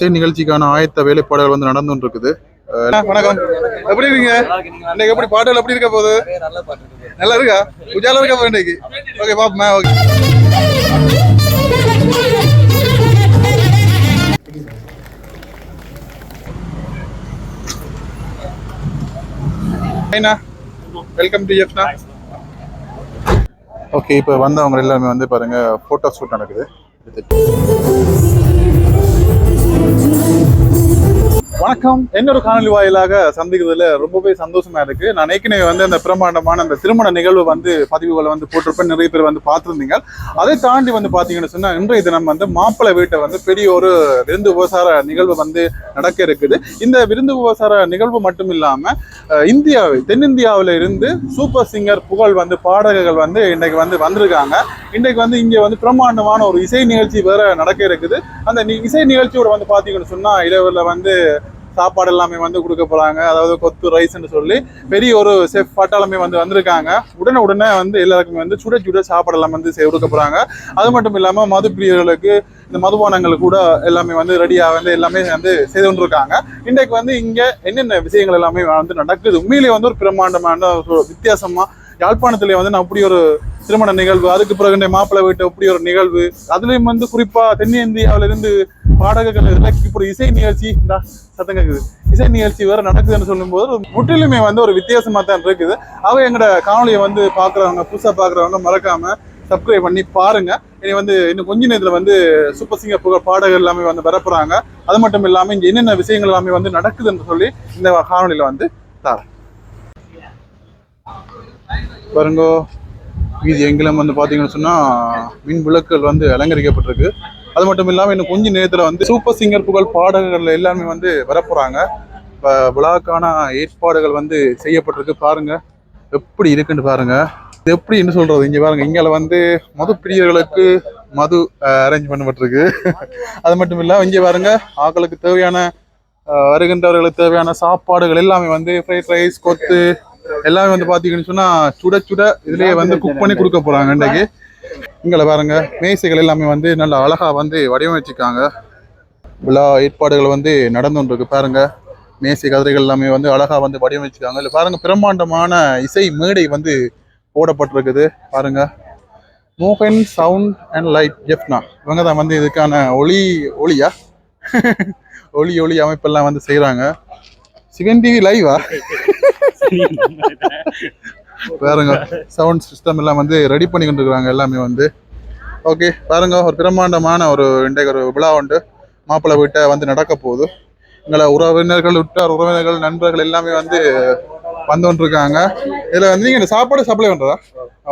இசை நிகழ்ச்சிக்கான ஆயத்த வேலைப்பாடுகள் வந்து நடந்து இருக்குது. வணக்கம், எப்படி இருக்கீங்க? இன்னைக்கு எப்படி பாடல் எப்படி இருக்க போகுது? நல்லா இருக்கா? உஜாலா இருக்கா போகுது இன்னைக்கு? ஓகே பாப்போமே. Okay welcome to Jaffna. Okay, இப்போ வந்தவங்க எல்லாருமே வந்து பாருங்க போட்டோ ஷூட் நடக்குது. வணக்கம், என்னொரு காணொலி வாயிலாக சந்திக்கிறதுல ரொம்பவே சந்தோஷமா இருக்கு. நான் ஏற்கனவே வந்து அந்த பிரம்மாண்டமான அந்த திருமண நிகழ்வு வந்து பதிவுகளை வந்து போட்டிருப்பேன். நிறைய பேர் வந்து பார்த்துருந்தீங்க. அதை தாண்டி வந்து பார்த்தீங்கன்னு சொன்னா இன்றைய தினம் வந்து மாப்பிள்ளை வீட்டை வந்து பெரிய ஒரு விருந்து உபசார நிகழ்வு வந்து நடக்க இருக்குது. இந்த விருந்து உபசார நிகழ்வு மட்டும் இல்லாம தென்னிந்தியாவில இருந்து சூப்பர் சிங்கர் புகழ் வந்து பாடகர்கள் வந்து இன்னைக்கு வந்து வந்திருக்காங்க. இன்றைக்கு வந்து இங்கே வந்து பிரம்மாண்டமான ஒரு இசை நிகழ்ச்சி வேற நடக்க இருக்குது. அந்த இசை நிகழ்ச்சியோட வந்து பார்த்தீங்கன்னு சொன்னா இரவுல வந்து சாப்பாடு எல்லாமே வந்து கொடுக்க போறாங்க. அதாவது கொத்து ரைஸ்ன்னு சொல்லி பெரிய ஒரு செஃப் பட்டாளமே வந்து வந்திருக்காங்க. உடனே வந்து எல்லாருக்குமே வந்து சுட சுட சாப்பாடு எல்லாம் வந்து கொடுக்க போறாங்க. அது மட்டும் இல்லாம மது பிரியர்களுக்கு இந்த மதுபானங்கள் கூட எல்லாமே வந்து ரெடியா வந்து எல்லாமே வந்து செய்து கொண்டிருக்காங்க. இன்றைக்கு வந்து இங்க என்னென்ன விஷயங்கள் எல்லாமே வந்து நடக்குது, உண்மையிலேயே வந்து ஒரு பிரம்மாண்டமான ஒரு வித்தியாசமா யாழ்ப்பாணத்திலே வந்து நான் அப்படி ஒரு திருமண நிகழ்வு, அதுக்கு பிறகு மாப்பிள்ளை வீட்டு அப்படி ஒரு நிகழ்வு, அதுலயும் வந்து குறிப்பா தென்னிந்தியாவில இருந்து பாடகர்கள் இப்படி இசை நிகழ்ச்சி சத்தம் கேக்குது, இசை நிகழ்ச்சி வேற நடக்குதுன்னு சொல்லும் போது முற்றிலுமே வந்து ஒரு வித்தியாசமா தான் இருக்குது. அவ எங்களோட காணொலியை வந்து பாக்குறவங்க, புதுசா பாக்குறவங்க மறக்காம சப்ஸ்கிரைப் பண்ணி பாருங்க. இனி வந்து இன்னும் கொஞ்ச நேரத்துல வந்து சூப்பர் சிங்கர் புகழ் பாடகர் எல்லாமே வந்து வரப்போறாங்க. அது மட்டும் இல்லாம இங்க என்னென்ன விஷயங்கள் எல்லாமே வந்து நடக்குதுன்னு சொல்லி இந்த காணொலியில வந்து தரேன். பாருங்கோ, இது எங்கெல்லாம் வந்து பார்த்தீங்கன்னு சொன்னால் மின் விளக்குகள் வந்து அலங்கரிக்கப்பட்டிருக்கு. அது மட்டும் இல்லாமல் இன்னும் கொஞ்ச நேரத்தில் வந்து சூப்பர் சிங்கர் புகழ் பாடகர்கள் எல்லாமே வந்து வரப்போகிறாங்க. இப்போ விழாக்கான ஏற்பாடுகள் வந்து செய்யப்பட்டிருக்கு. பாருங்கள் எப்படி இருக்குன்னு பாருங்கள். இது எப்படி என்ன சொல்கிறது, இங்கே பாருங்கள், இங்கே வந்து மது பிரியர்களுக்கு மது அரேஞ்ச் பண்ணப்பட்டிருக்கு. அது மட்டும் இல்லாமல் இங்கே பாருங்கள், ஆக்களுக்கு தேவையான வருகின்றவர்களுக்கு தேவையான சாப்பாடுகள் எல்லாமே வந்து ஃப்ரைட் ரைஸ், கொத்து எல்லாமே வந்து பாத்தீங்கன்னு சொன்னா சுட சுட இதுலயே வந்து குக் பண்ணி கொடுக்க போறாங்க. இன்றைக்கு இங்கே பாருங்க, மேசைகள் எல்லாமே வந்து நல்லா அழகா வந்து வடிவமைச்சிருக்காங்க. விழா ஏற்பாடுகள் வந்து நடந்துருக்கு. பாருங்க, மேசை கதிரைகள் எல்லாமே வந்து அழகா வந்து வடிவமைச்சிருக்காங்க. இல்லை பாருங்க, பிரம்மாண்டமான இசை மேடை வந்து போடப்பட்டிருக்குது. பாருங்க, மோகன் சவுண்ட் அண்ட் லைட் ஜெஃப்னா இவங்க தான் வந்து இதுக்கான ஒளியா ஒளி அமைப்பெல்லாம் வந்து செய்யறாங்க. சிவன் டிவி லைவா பாருங்க, சவுண்ட் சிஸ்டம் எல்லாம் வந்து ரெடி பண்ணி கொண்டு இருக்காங்க எல்லாமே வந்து. ஓகே பாருங்க, ஒரு பிரம்மாண்டமான ஒரு இன்றைக்கு ஒரு விழா உண்டு மாப்பிள்ளை வீட்டை வந்து நடக்க போகுது. எங்களை உறவினர்கள், உற்றார் உறவினர்கள், நண்பர்கள் எல்லாமே வந்து கொண்டிருக்காங்க. இதுல வந்து நீங்க சாப்பாடு சப்ளை பண்றதா?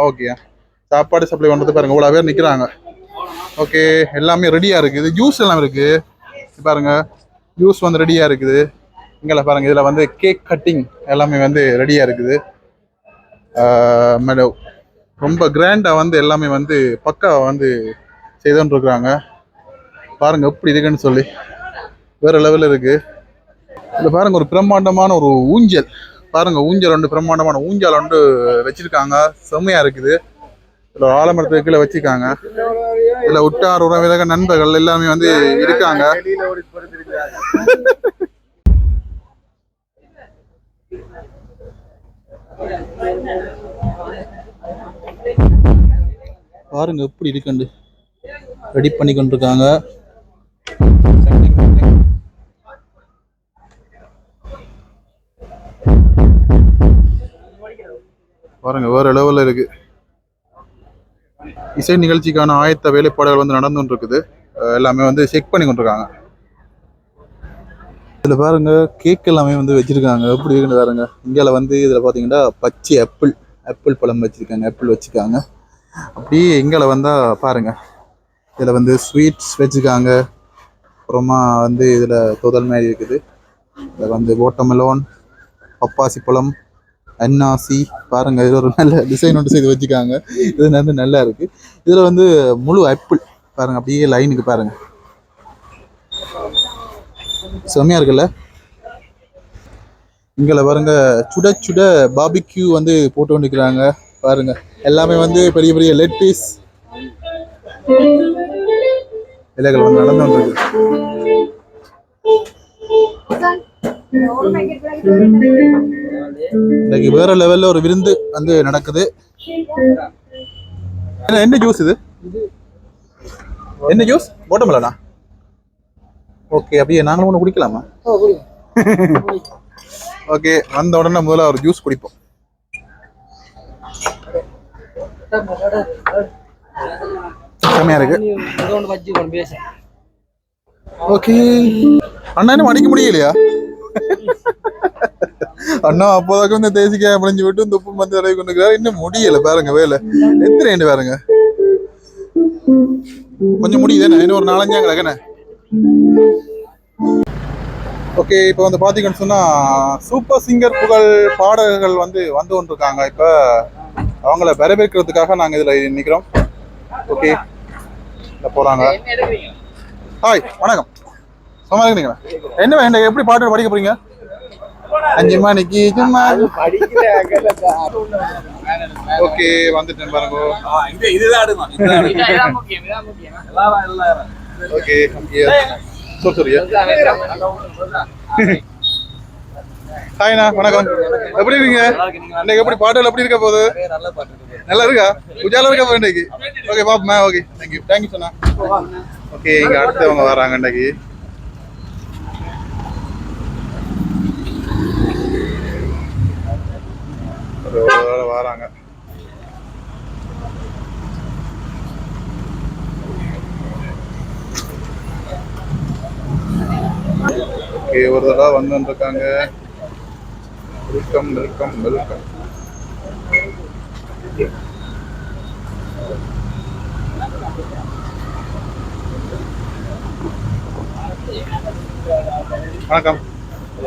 ஓகே, சாப்பாடு சப்ளை பண்றது பாருங்க, இவ்வளவு பேர் நிக்கிறாங்க. ஓகே, எல்லாமே ரெடியா இருக்குது. ஜூஸ் எல்லாம் இருக்கு பாருங்க, ஜூஸ் வந்து ரெடியா இருக்குது. இங்கே பாருங்க, இதுல வந்து கேக் கட்டிங் எல்லாமே வந்து ரெடியா இருக்குது. மேடம் ரொம்ப கிராண்டா வந்து எல்லாமே வந்து பக்கா வந்து செய்துன்னு இருக்கிறாங்க. பாருங்க எப்படி இருக்குன்னு சொல்லி, வேற லெவல் இருக்கு. இதுல பாருங்க, ஒரு பிரம்மாண்டமான ஒரு ஊஞ்சல் பாருங்க, ஊஞ்சல் ஒன்று பிரம்மாண்டமான ஊஞ்சல் ஒன்று வச்சிருக்காங்க. செம்மையா இருக்குது. இதுல ஆலமரத்துக்கு கீழே வச்சிருக்காங்க. இதுல உற்றார் உறவினர்கள், நண்பர்கள் எல்லாமே வந்து இருக்காங்க. பாருங்க எப்படி இருக்குண்டு ரெடி பண்ணி கொண்டிருக்காங்க. பாருங்க, வேற லெவல்ல இருக்கு. இசை நிகழ்ச்சிக்கான ஆயத்த வேலைப்பாடுகள் வந்து நடந்து இருக்குது. எல்லாமே வந்து செக் பண்ணி கொண்டிருக்காங்க. இதுல பாருங்க, கேக் எல்லாமே வந்து வச்சிருக்காங்க. எப்படி இருக்குன்னு பாருங்க. இங்கே வந்து இதுல பாத்தீங்கன்னா பச்சை ஆப்பிள் பழம் வச்சிருக்காங்க, ஆப்பிள் வச்சிருக்காங்க. அப்படியே இங்கே வந்தா பாருங்க, இதுல வந்து ஸ்வீட்ஸ் வச்சிருக்காங்க. அப்புறமா வந்து இதுல தொதல் மாதிரி இருக்குது. இதுல வந்து வாட்டர்மெலன், பப்பாசி பழம், அன்னாசி பாருங்க. இது ஒரு நல்ல டிசைன் ஒன்று செய்து வச்சுக்காங்க. இது வந்து நல்லா இருக்கு. இதுல வந்து முழு ஆப்பிள் பாருங்க, அப்படியே லைனுக்கு பாருங்க, செம்மையா இருக்குல்ல. இங்கே பாருங்க, சுட சுட பாபிக்யூ வந்து போட்டு கொண்டிருக்கிறாங்க. பாருங்க, எல்லாமே வந்து பெரிய பெரிய லெட்டீஸ் இலைகள் வந்து நடந்து கொண்டிருக்கு. இன்னைக்கு வேற லெவல்ல ஒரு விருந்து வந்து நடக்குது. என்ன ஜூஸ் இது? என்ன ஜூஸ்? வாட்டர்மெலனா? ஓகே, அப்படியே நாங்களும் ஒன்று குடிக்கலாமா? ஓகே, வந்த உடனே முதல்ல ஒரு ஜூஸ் குடிப்போம். செமையா இருக்கு. ஓகே அண்ணா, என்ன அடிக்க முடியலையா? அண்ணா அப்போதாக்க வந்து தேசிக்காய் முடிஞ்சு விட்டு இந்த உப்பு வந்து தடவை கொண்டு இன்னும் முடியல பாருங்க. வேலை எத்தனை பாருங்க, கொஞ்சம் முடியுது. இன்னும் ஒரு 4-5 கிடக்குண்ணே. ஓகே, இப்போ வந்து பார்த்தீங்கன்னு சொன்னா சூப்பர் சிங்கர் புகழ் பாடகர்கள் வந்து கொண்டிருக்காங்க. இப்போ அவங்கள வரவேற்கிறதுக்காக நாங்கள் இதில் நிற்கிறோம். ஓகே, போறாங்க. ஹாய், வணக்கம். சும்மா இருக்கிறீங்களா? என்ன வேண்டாம், எப்படி பாட்டு படிக்க போறீங்க? 5 மணிக்கு சும்மா. ஓகே, வந்துட்டேன் பாருங்க. ஓகே, சரியா? ஹாய்ண்ணா, வணக்கம். எப்படி இருக்கீங்க? இன்னைக்கு எப்படி பாட்டுகள் எப்படி இருக்க போகுது? நல்லா இருக்கா? உஜாலா இருக்கா போகுது இன்னைக்கு? ஓகே பாப்பா. ஓகே, தேங்க்யூ சொன்னா. ஓகே, இங்க அடுத்தவங்க வராங்க இன்னைக்கு. வராங்க. ஓகே, ஒரு தடவை வந்துருக்காங்க. Welcome welcome welcome. வணக்கம்.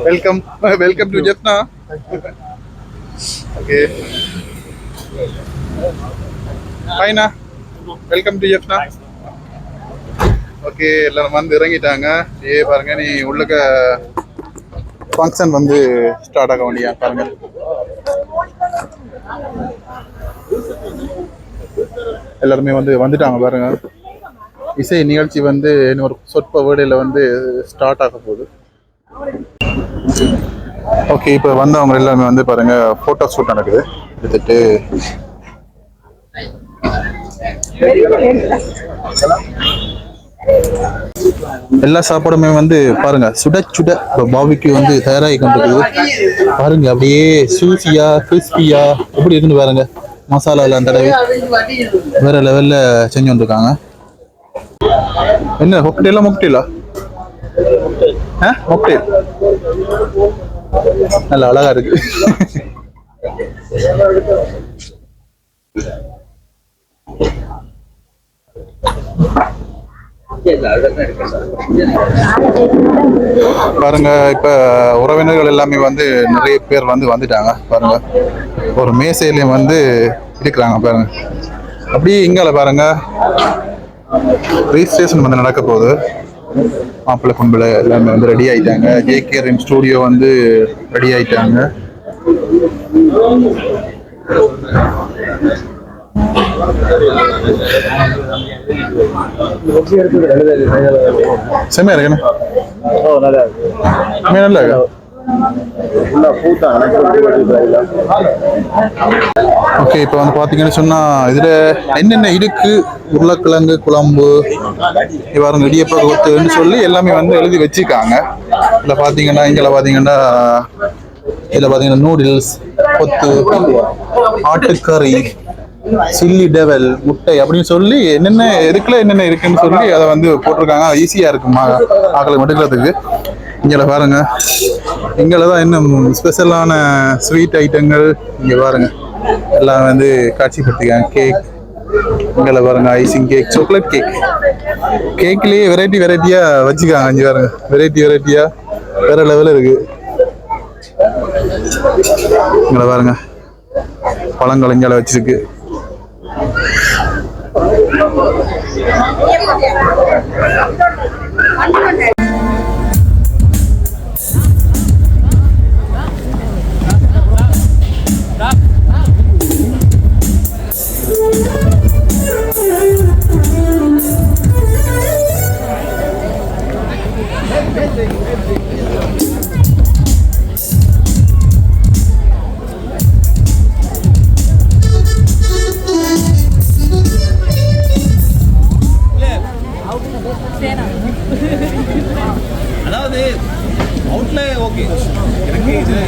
Welcome welcome to Jaffna. Okay, ஹாய்ண்ணா, வெல்கம் டு ஜெப்னா. ஓகே, எல்லாரும் வந்து இறங்கிட்டாங்க. பாருங்க, நீ உள்ளக்க ஃபங்க்ஷன் வந்து ஸ்டார்ட் ஆக வேண்டியா பாருங்க. எல்லாருமே வந்துட்டாங்க பாருங்க. இசை நிகழ்ச்சி வந்து இன்னொரு சொற்ப வேடையில் வந்து ஸ்டார்ட் ஆக போகுது. ஓகே, இப்போ வந்தவங்க எல்லாமே வந்து பாருங்க ஃபோட்டோ ஷூட் நடக்குது. எடுத்துட்டு எல்லா சாப்பாடுமே வந்து பாருங்க சுட சுட பாபிக்கு வந்து தயாராகி கொண்டிருக்குது பாருங்க. அப்படியே சூசியா கிறிஸ்பியா எப்படி இருக்குன்னு பாருங்க. மசாலா எல்லாம் தடவை வேற லெவல்ல செஞ்சு வந்துருக்காங்க. என்ன மொக்டேலா? மொக்டேலா மொக்டேல் நல்ல அழகா இருக்கு. பாருங்க, இப்ப உறவினர்கள் எல்லாமே வந்து நிறைய பேர் வந்துட்டாங்க பாருங்க. ஒரு மேசையிலையும் வந்து இருக்கிறாங்க பாருங்க. அப்படியே இங்கால பாருங்க ரெஜிஸ்ட்ரேஷன் வந்து நடக்க போகுது. மாப்பிள்ளை கும்பலை எல்லாமே வந்து ரெடி ஆயிட்டாங்க. ஜேகேஆர் ஸ்டூடியோ வந்து ரெடி ஆயிட்டாங்க. செம்மையா இருக்குண்ணே. நல்லா இருக்கு. ஓகே, இப்போ வந்து பாத்தீங்கன்னு சொன்னா இதுல என்னென்ன இருக்கு, உருளைக்கிழங்கு குழம்பு, இவ்வாறு இடியப்ப கொத்துன்னு சொல்லி எல்லாமே வந்து எழுதி வச்சிருக்காங்க. இதுல பாத்தீங்கன்னா இதுல பாத்தீங்கன்னா நூடுல்ஸ், கொத்து, ஆட்டுக்கறி, சில்லி டெவல், முட்டை அப்படின்னு சொல்லி என்னென்ன இருக்குன்னு சொல்லி அதை வந்து போட்டிருக்காங்க. ஈஸியா இருக்குமா ஆக்களை எடுக்கிறதுக்கு. இங்கே பாருங்க, இங்கே தான் இன்னும் ஸ்பெஷலான ஸ்வீட் ஐட்டங்கள் இங்கே பாருங்க எல்லாம் வந்து காட்சிப்படுத்திக்காங்க. கேக் இங்கே பாருங்க, ஐசிங் கேக், சாக்லேட் கேக், கேக்லயே வெரைட்டியா வச்சுக்காங்க. இங்கே பாருங்க, வெரைட்டியா வேற லெவலில் இருக்கு. இங்கே பாருங்க பழங்கள் இங்கே வச்சிருக்கு. ஓகே எனக்கு இது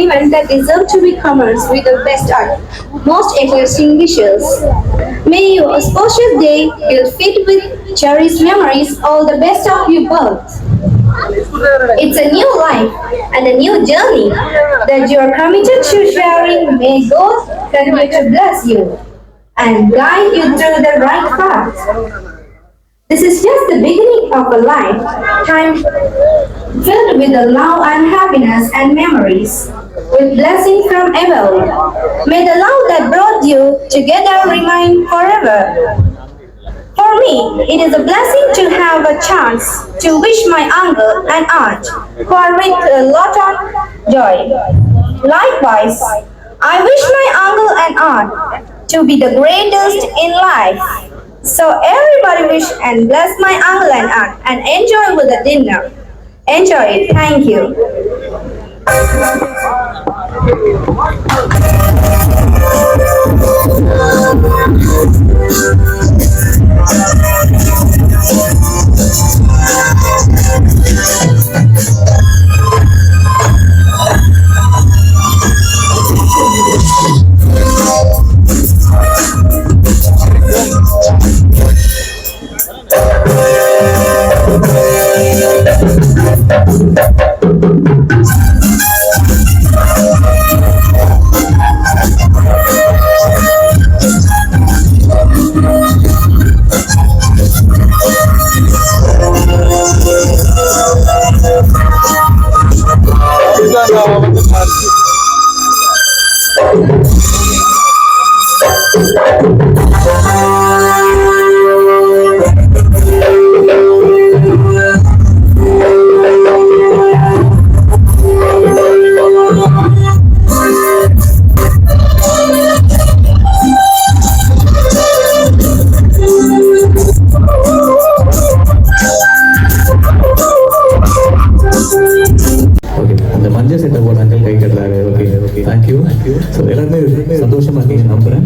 Events that deserve to be commemorated with the best art, most interesting wishes. May your auspicious day be filled with cherished memories. All the best of your birth. It's a new life and a new journey that you are committed to sharing. May God continue to bless you and guide you through the right path. This is just the beginning of a life, time filled with the love and happiness and memories, with blessings from above. May the love that brought you together remain forever. For me, it is a blessing to have a chance to wish my uncle and aunt who are with a lot of joy. Likewise, I wish my uncle and aunt to be the greatest in life. So everybody wish and bless my uncle and aunt and enjoy with the dinner. Enjoy it. Thank you. சந்தோஷமா இருக்கீங்க நம்புறேன்.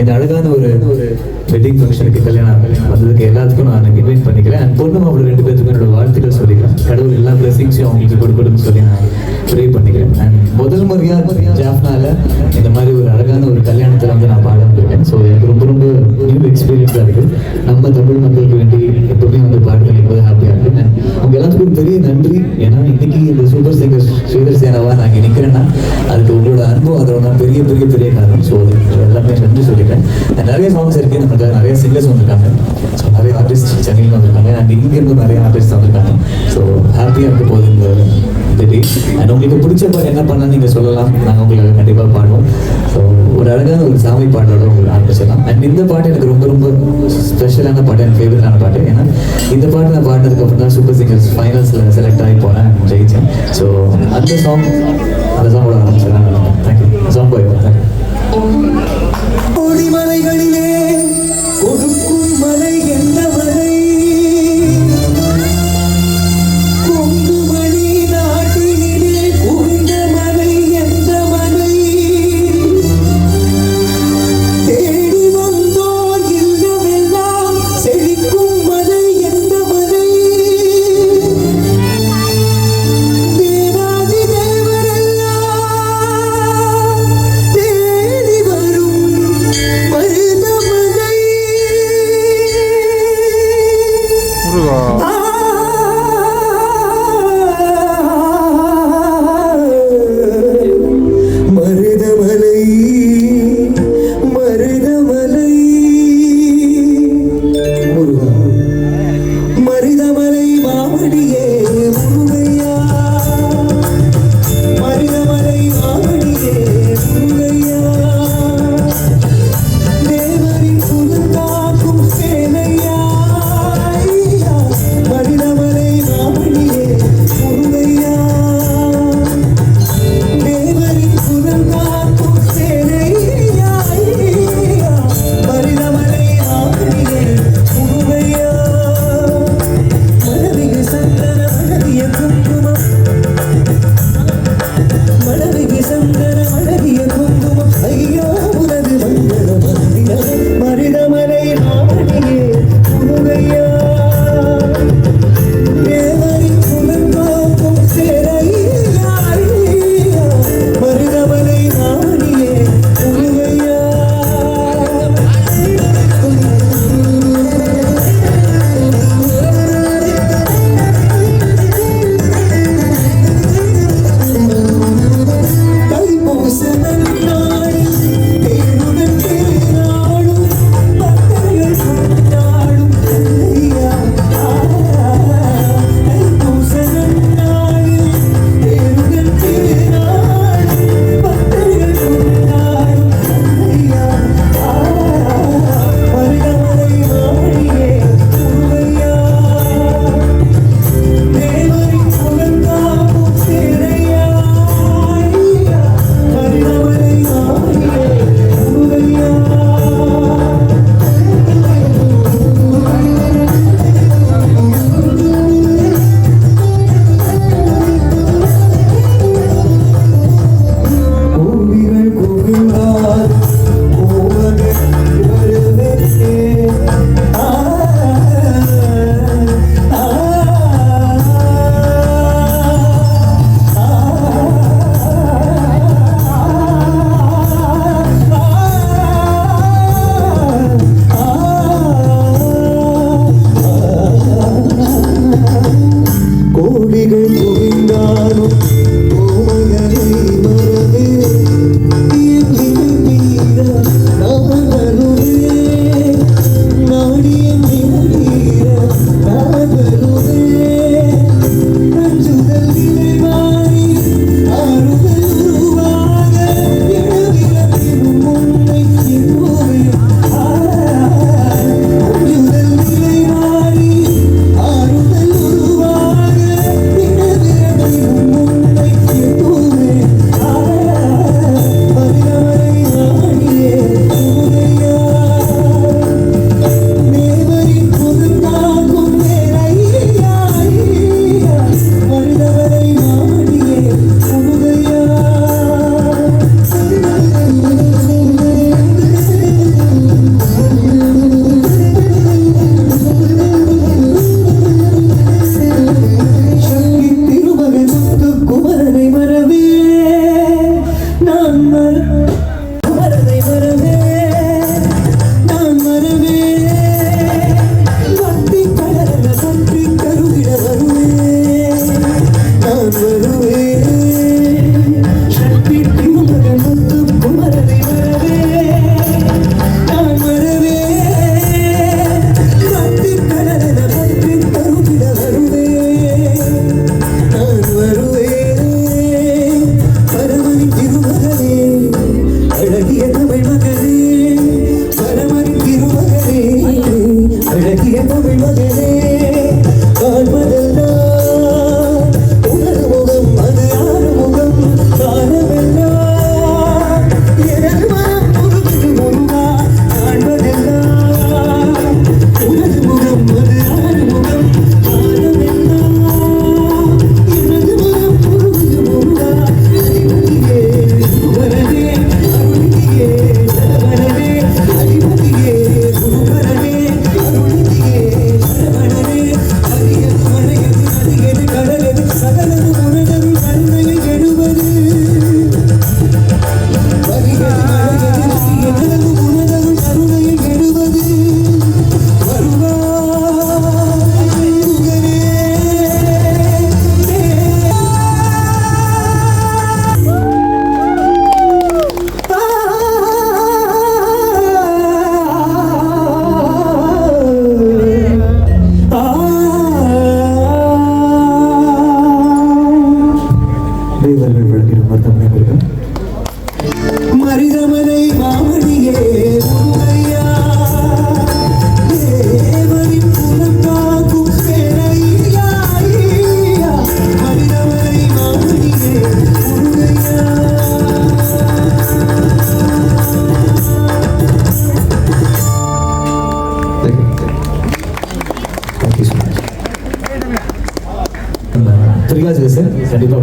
இந்த அழகான ஒரு wedding ஃபங்க்ஷனுக்கு கல்யாணம் வந்ததுக்கு எல்லாத்துக்கும் நான் இன்வைட் பண்ணிக்கிறேன். அண்ட் பொண்ணு மாப்பிள்ளை 2 பேருக்கும் என்னோட வாழ்த்துக்கள் சொல்லிக்கிறேன். கடவுள் எல்லா பிளஸிங்ஸையும் அவங்களுக்கு கொடுக்கணும்னு சொல்லி நான் ப்ரே பண்ணிக்கிறேன். அண்ட் முதல் முறையா ஜாஃப்னால இந்த மாதிரி ஒரு அழகான ஒரு கல்யாணத்தில் வந்து நான் பாட வந்திருக்கேன். ஸோ எனக்கு ரொம்ப ரொம்ப நியூ எக்ஸ்பீரியன்ஸாக இருக்குது. நம்ம தமிழ் மக்களுக்கு வேண்டி எப்பவுமே வந்து பாடுறது ரொம்ப ஹாப்பியாக இருக்குது. அண்ட் அவங்க எல்லாத்துக்கும் பெரிய நன்றி. ஏன்னா இன்னைக்கு இந்த சூப்பர் சிங்கர் ஸ்ரீதர் சேனாவா நான் இங்கே நிற்கிறேன்னா அதுக்கு உங்களோட அனுபவம் அதோட பெரிய பெரிய பெரிய காரணம். ஸோ எல்லாமே நன்றி சொல்லிட்டேன். நிறைய சாங்ஸ் இருக்கு, நமக்கு நிறைய சிங்கர்ஸ் வந்திருக்காங்க. ஸோ நிறைய ஆர்டிஸ்ட் சென்னையில் வந்திருக்காங்க. அண்ட் இங்கிருந்து நிறைய ஆர்டிஸ்ட் வந்திருக்காங்க. ஸோ ஹாப்பியாக இருக்க போகுது இந்த டே. அண்ட் உங்களுக்கு பிடிச்ச பாட்டு என்ன பண்ணால் நீங்கள் சொல்லலாம், நாங்கள் உங்களுக்கு கண்டிப்பாக பாடுவோம். ஸோ ஒரு அழகான ஒரு சாமி பாட்டோட உங்களுக்கு ஆரம்பிச்சிடலாம். அண்ட் இந்த பாட்டு எனக்கு ரொம்ப ரொம்ப ஸ்பெஷலான பாட்டு, எனக்கு ஃபேவரட்டான பாட்டு. ஏன்னா இந்த பாட்டு நான் பாடினதுக்கு அப்புறம் தான் சூப்பர் சிங்கர்ஸ் ஃபைனல்ஸில் செலக்ட் ஆகி போனேன், ஜெயிச்சேன். ஸோ அந்த சாங்கோட ஆரம்பிச்சிடலாம். தேங்க்யூ. சாங் போய் தேங்க்யூ. மலைகளிலே கொடுக்கும் மலை எந்த மலை, கொங்கு மணி நாட்டினிலே குவிந்த மலை எந்த மலை, தேடி வந்தோர் இல்லமெல்லாம் செழிக்கும் மலை எந்த மலை, தேவாதி தேவரெல்லாம்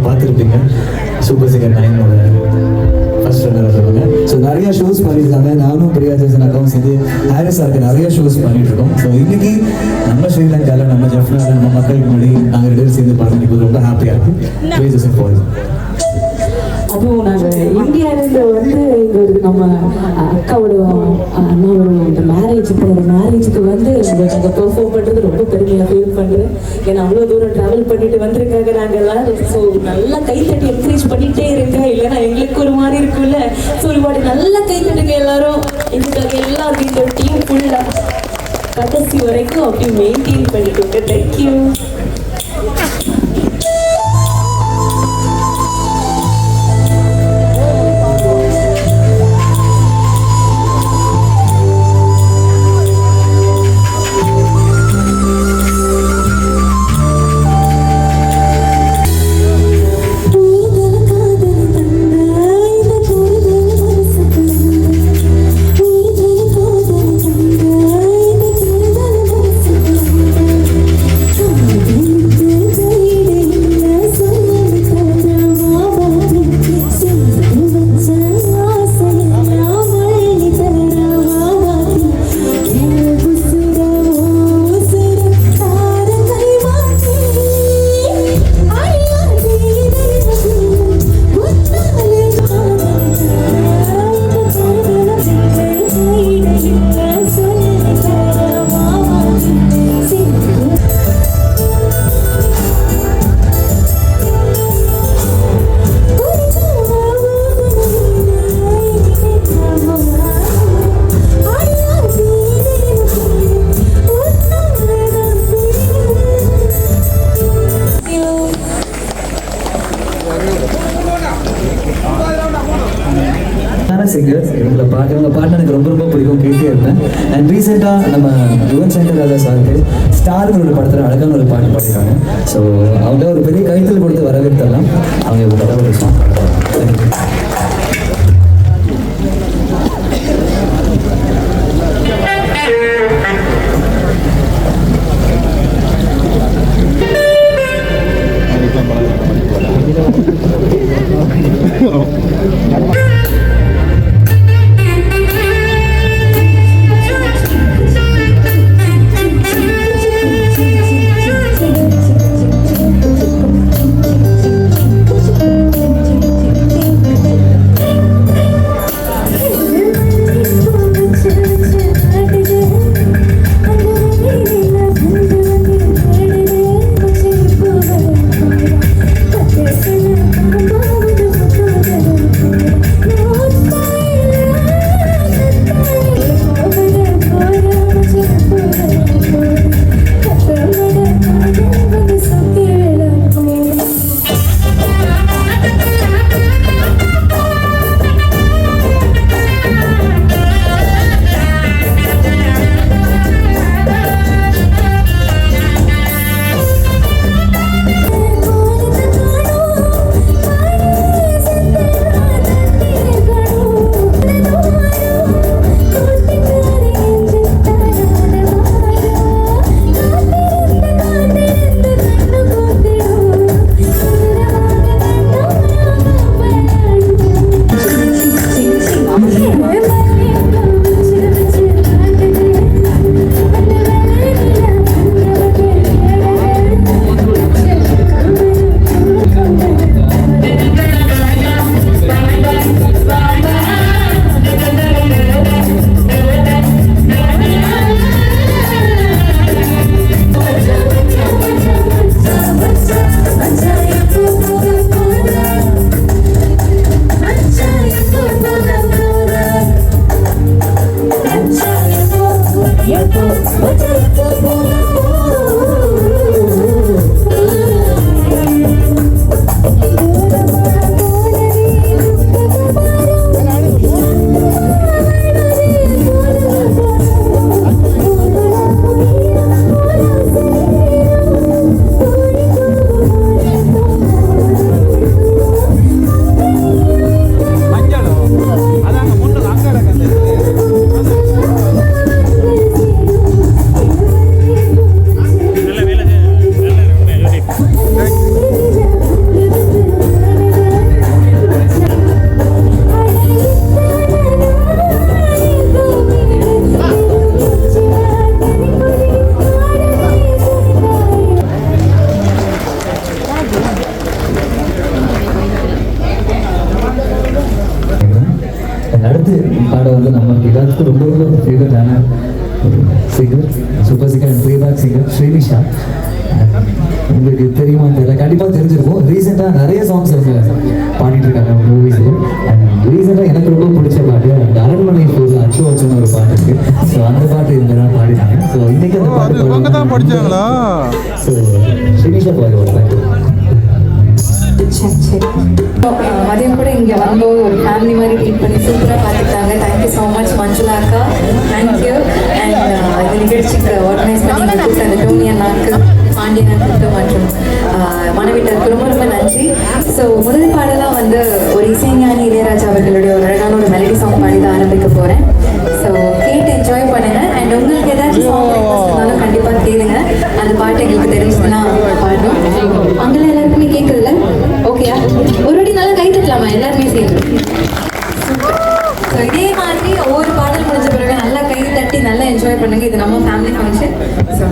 பார்த்துருப்பீங்க. சூப்பர் சிங்கர் 9ஓட ஃபர்ஸ்ட் ரன்னர் இருக்காங்க. ஸோ நிறைய ஷோஸ் பண்ணியிருக்காங்க. நானும் பிரியா ஜெசன் அக்காவும் சேர்ந்து ஹாரிஸ் சாருக்கு நிறைய ஷோஸ் பண்ணிட்டு இருக்கோம். ஸோ இன்னைக்கு நம்ம ஸ்ரீலங்காவில் நம்ம ஜெஃப்னாவில் நம்ம மக்களுக்கு முன்னாடி நாங்கள் 2 பேரும் சேர்ந்து பாடுறது ரொம்ப ஹாப்பியாக இருக்கும். Priya Jason boys. அதுவும் நாங்கள் இந்தியாவிலேருந்து வந்து இங்கே ஒரு நம்ம அக்காவோட அண்ணாவோட இந்த மேரேஜுக்கு வந்து நாங்கள் பெர்ஃபார்ம் பண்ணுறது ரொம்ப பெருமையாக ஃபீல் பண்ணுறேன். ஏன்னா அவ்வளோ தூரம் ட்ராவல் பண்ணிட்டு வந்திருக்காங்க நாங்கள் எல்லாம். ஸோ நல்லா கைத்தட்டி என்கரேஜ் பண்ணிகிட்டே இருங்க, இல்லைன்னா எங்களுக்கு ஒரு மாதிரி இருக்கும்ல. ஸோ ஒரு வாட்டி நல்லா கைத்தட்டுங்க எல்லாரும். எங்களுக்காக எல்லாரும் இந்த டீம் ஃபுல்லாக கடைசி வரைக்கும் அப்படி மெயின்டைன் பண்ணிக்கோங்க. தேங்க்யூ. சிங்கர்ஸ் இவங்க பாட்டு எனக்கு ரொம்ப ரொம்ப பிடிக்கும், கேட்டே இருப்பேன். அண்ட் ரீசெண்டாக நம்ம யுவன் சங்கர் ராஜா சாருக்கு ஸ்டார்னு ஒரு படத்தில் அழகான ஒரு பாட்டு பாடிருக்காங்க. ஸோ அவங்க ஒரு பெரிய கைத்தல் கொடுத்து வரவேற்றலாம். அவங்க இவங்க ஒரு சாங் பாடுறாங்க. No வந்து பாட வந்து நமக்கு எல்லாத்துக்கும் ரொம்ப ரொம்ப ஃபேவரட்டான singer, super singer and playback singer Srinisha. உங்களுக்கு தெரியுமா தெரியல, கண்டிப்பாக தெரிஞ்சிருக்கும். ரீசெண்டாக நிறைய சாங்ஸ் அவங்க பாடிட்டு இருக்காங்க மூவிஸில். அண்ட் ரீசெண்டாக எனக்கு ரொம்ப பிடிச்ச பாட்டு அந்த அரண்மனை ஃபோரில் அச்சு வச்சுன்னு ஒரு பாட்டு இருக்கு. ஸோ அந்த பாட்டு இவங்க தான் பாடினாங்க. ஸோ இன்னைக்கு அந்த பாட்டு தான் படிச்சாங்களா? ஸோ ஸ்ரீனிஷா பாடுவோம். தேங்க்யூ. மதியம் கூட இங்கே வந்தோம், ஒரு ஃபேமிலி மாதிரி ட்ரீட் பண்ணி சூப்பராக பார்த்துட்டாங்க. தேங்க்யூ ஸோ மச் மஞ்சுளா அக்கா, தேங்க்யூ. அண்ட் இந்த நிகழ்ச்சிக்கு ஆர்கனைஸ் பண்ணி கூப்பிட்ட அந்த டோனி அண்ணாக்கு, பாண்டியன் அண்ணாக்கு மற்றும் மனைவிட்டருக்கு ரொம்ப ரொம்ப நன்றி. ஸோ முதல் பாடலாம் வந்து ஒரு இசைஞானி இளையராஜா அவர்களுடைய ஒரு அழகான ஒரு மெலடி சாங் பாடி தான் ஆரம்பிக்க போகிறேன். ஸோ கேட்டு என்ஜாய் பண்ணுங்க. அண்ட் உங்களுக்கு ஏதாச்சும் சாங் இருந்தாலும் கண்டிப்பாக கேளுங்க. அந்த பாட்டு எங்களுக்கு தெரிஞ்சுன்னா பாடணும். அங்கெல்லாம் எல்லாருக்குமே கேட்குறதுல ஓகேயா? ஒரு வாட்டி நல்லா கை தட்டலாமா எல்லாருமே சேர்ந்து? ஸோ இதே மாதிரி ஒவ்வொரு பாடல் முடிஞ்ச பிறகு நல்லா கை தட்டி நல்லா என்ஜாய் பண்ணுங்க. இது நம்ம family function. So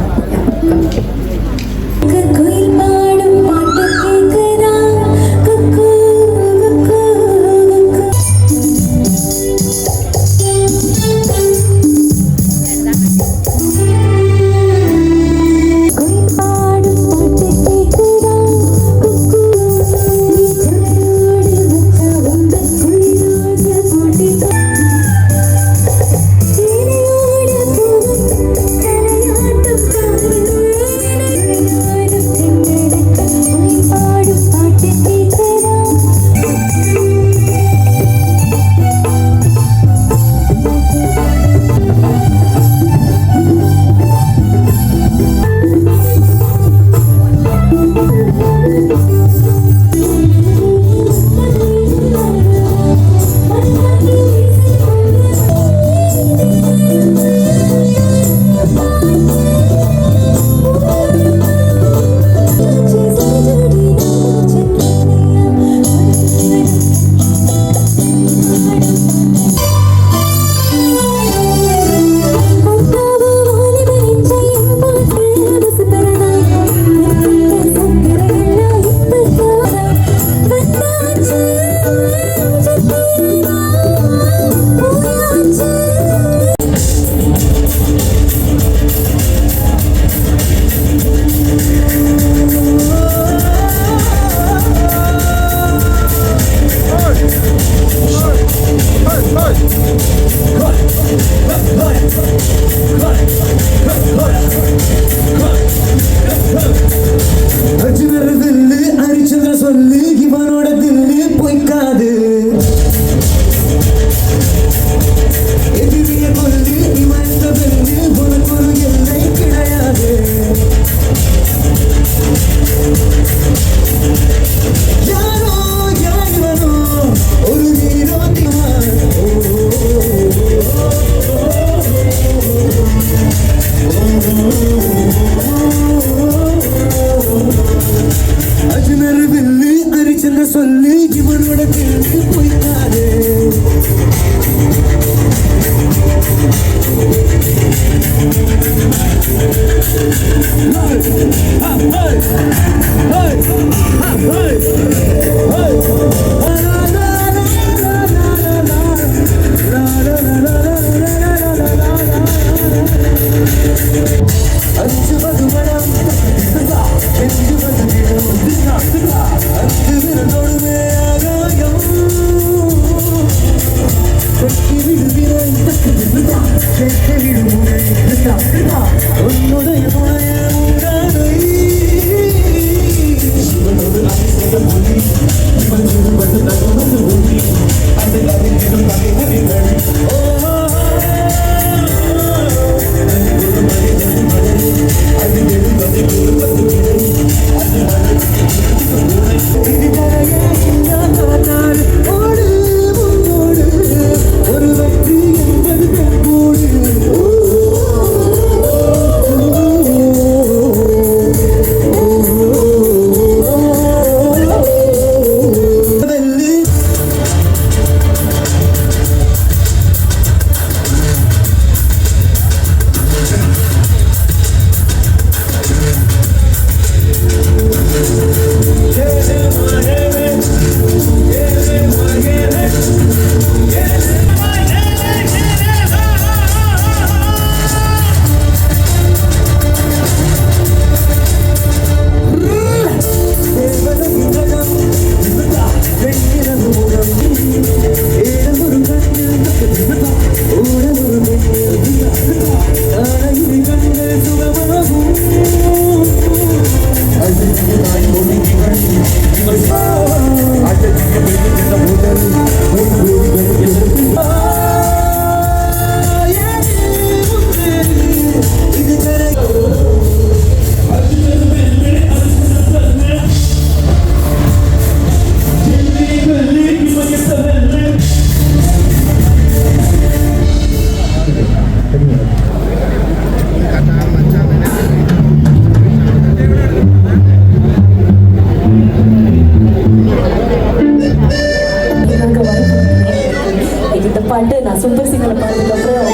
super singer பாடுறதுக்கப்புறம்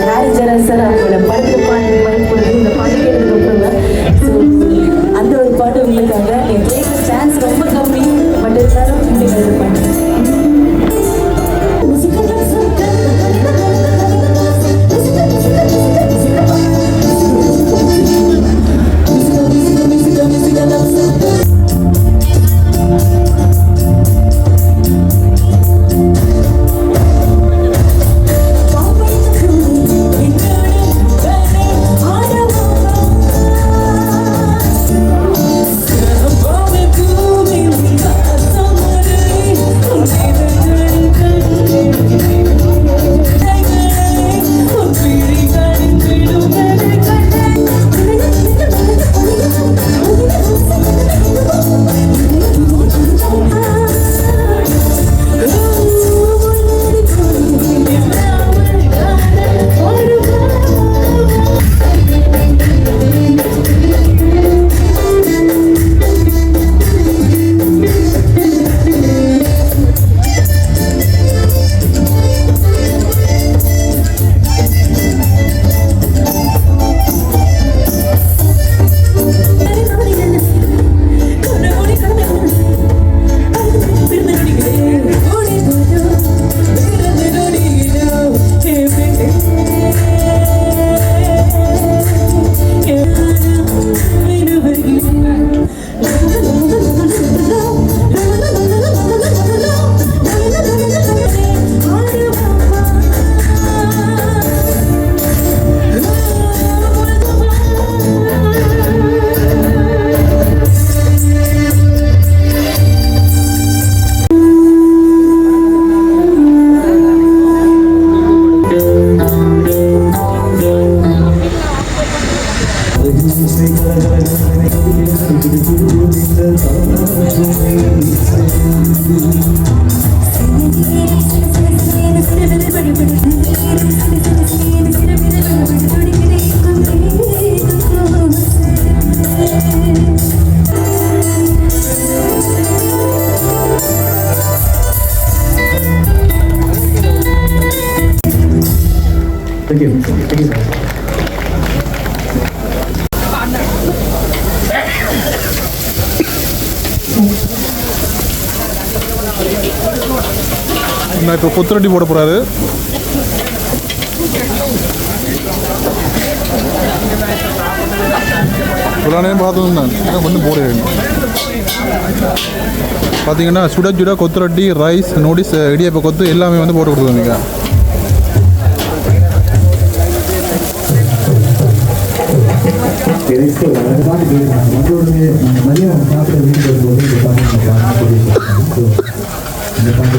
ஹாரி ஜெயராஜ் சார் அவங்களோட படத்தை பாட்டு போடுறது இந்த பாட்டு கேட்டதுக்கப்புறம் தான். ஸோ அந்த ஒரு பாட்டு உங்களுக்காக என் கேட்க சான்ஸ் ரொம்ப கம்மி, பட் இருந்தாலும் உங்களுக்கு அது பாட்டு. Thank you. Thank you, sir. நான் இப்போ கொத்துரட்டி போட போகிறாரு. இவ்வளோ நேரம் பார்த்துருந்தேன், ஒன்றும் போடுறேன். பார்த்தீங்கன்னா சுட சுட கொத்துரட்டி, ரைஸ், நூடில்ஸ், இடியாப்ப கொத்து எல்லாமே வந்து போட்டு கொடுத்துருந்தீங்க. மதியம் சாப்பிட வீட்டுக்கு வரும்போது இந்த பாட்டு இந்த பாட்டு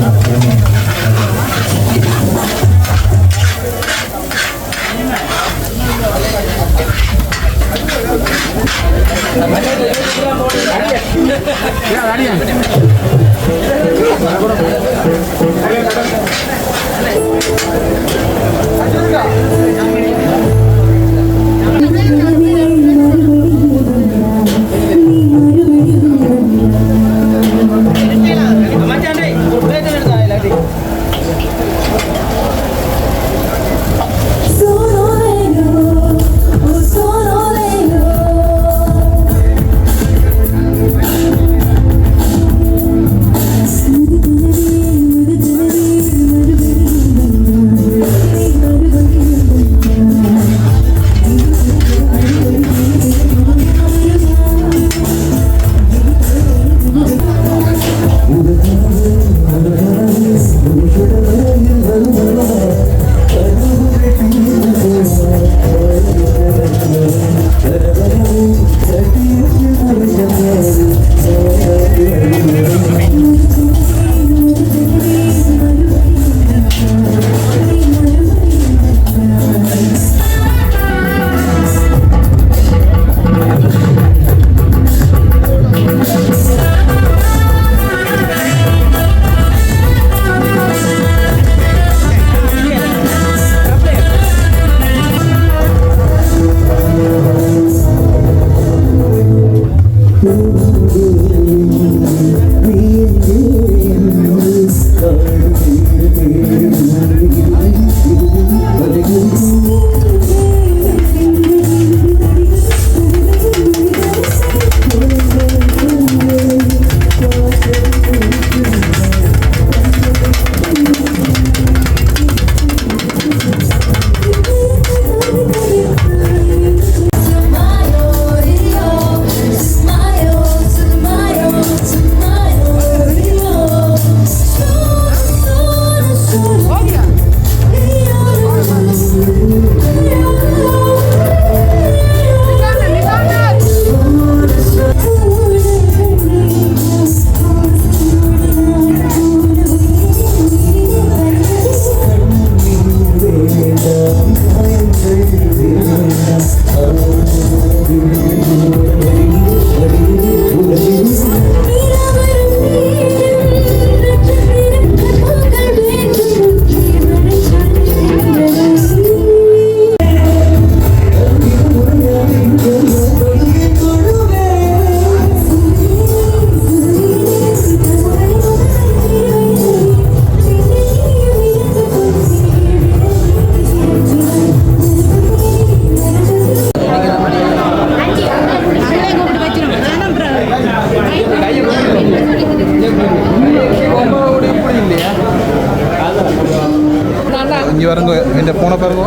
இங்கே வரங்க இந்த போன பாருங்க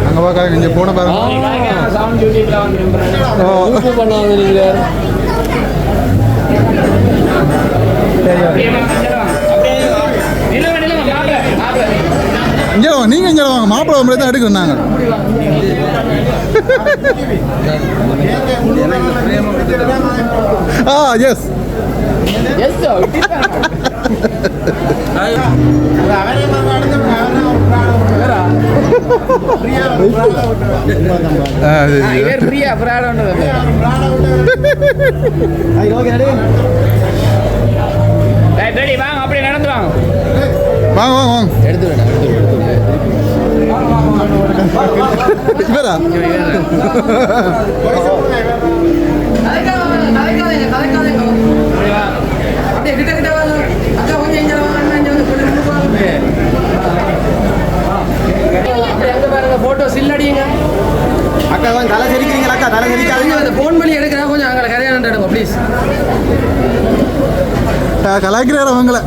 அங்கே பார்க்க இங்கே போன பாருங்க பண்ணாங்க நீங்கள் இங்கே வாங்க நீங்கள் இங்கே வாங்க மாப்பிள்ளை வம்பளை தான் எடுக்கிறோம் நாங்கள் எஸ் வாங்க அப்படியே நடந்து வாங்க வாங்க வாங்க வாங்க எடுத்து இவரா போட்டோ சில்லடிங்க அக்கா தான் தலை தெரிக்கிறீங்களா அக்கா தலை தெரிக்காதீங்க அந்த ஃபோன் பண்ணி எடுக்கிறா கொஞ்சம் அங்கே கரையான எடுங்க ப்ளீஸ் கலாய்க்கிறார் அவங்கள